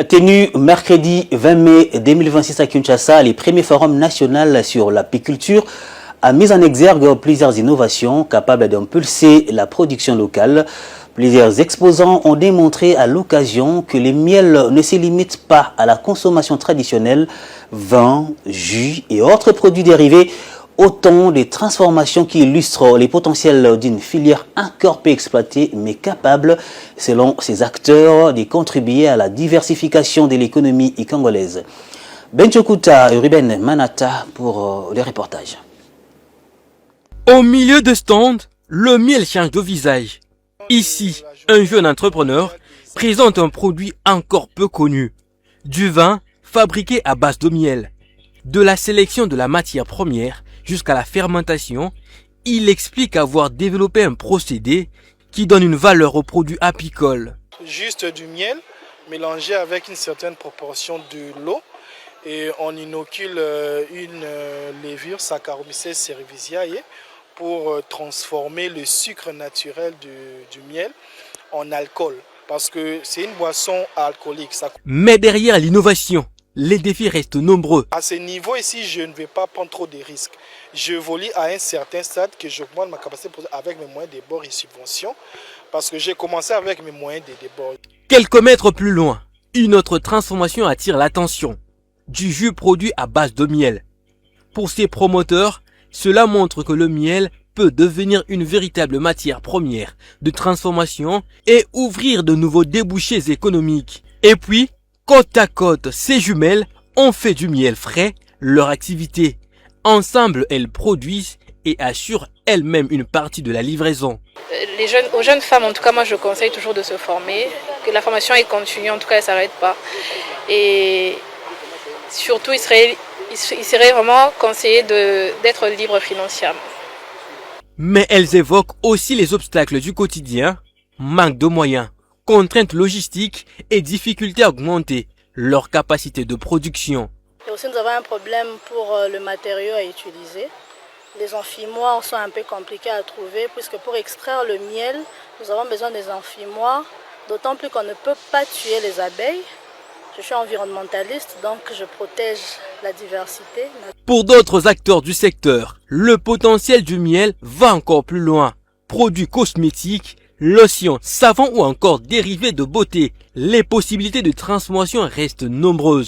Tenu mercredi 20 mai 2026 à Kinshasa, le premier forum national sur l'apiculture a mis en exergue plusieurs innovations capables d'impulser la production locale. Plusieurs exposants ont démontré à l'occasion que les miels ne se limitent pas à la consommation traditionnelle, vin, jus et autres produits dérivés. Autant de transformations qui illustrent les potentiels d'une filière encore peu exploitée mais capable, selon ces acteurs, de contribuer à la diversification de l'économie congolaise. Benchokuta et Ruben Manata pour les reportages. Au milieu de stand, le miel change de visage. Ici, un jeune entrepreneur présente un produit encore peu connu. Du vin fabriqué à base de miel. De la sélection de la matière première jusqu'à la fermentation, il explique avoir développé un procédé qui donne une valeur aux produits apicoles. Juste du miel mélangé avec une certaine proportion de l'eau et on inocule une levure Saccharomyces cerevisiae pour transformer le sucre naturel du miel en alcool parce que c'est une boisson alcoolique. Mais derrière l'innovation, les défis restent nombreux. À ce niveau ici, je ne vais pas prendre trop de risques. J'évolue à un certain stade que j'augmente ma capacité avec mes moyens de bord et subventions parce que j'ai commencé avec mes moyens de débord. Quelques mètres plus loin, une autre transformation attire l'attention. Du jus produit à base de miel. Pour ses promoteurs, cela montre que le miel peut devenir une véritable matière première de transformation et ouvrir de nouveaux débouchés économiques. Et puis, côte à côte, ces jumelles ont fait du miel frais leur activité. Ensemble, elles produisent et assurent elles-mêmes une partie de la livraison. Aux jeunes femmes, en tout cas, moi je conseille toujours de se former, que la formation est continue, en tout cas elle ne s'arrête pas. Et surtout, il serait vraiment conseillé d'être libre financièrement. Mais elles évoquent aussi les obstacles du quotidien, manque de moyens, contraintes logistiques et difficultés à augmenter leur capacité de production. Et aussi nous avons un problème pour le matériau à utiliser. Les enfumoirs sont un peu compliqués à trouver puisque pour extraire le miel, nous avons besoin des enfumoirs, d'autant plus qu'on ne peut pas tuer les abeilles. Je suis environnementaliste, donc je protège la diversité. Pour d'autres acteurs du secteur, le potentiel du miel va encore plus loin. Produits cosmétiques, lotions, savons ou encore dérivés de beauté, les possibilités de transformation restent nombreuses.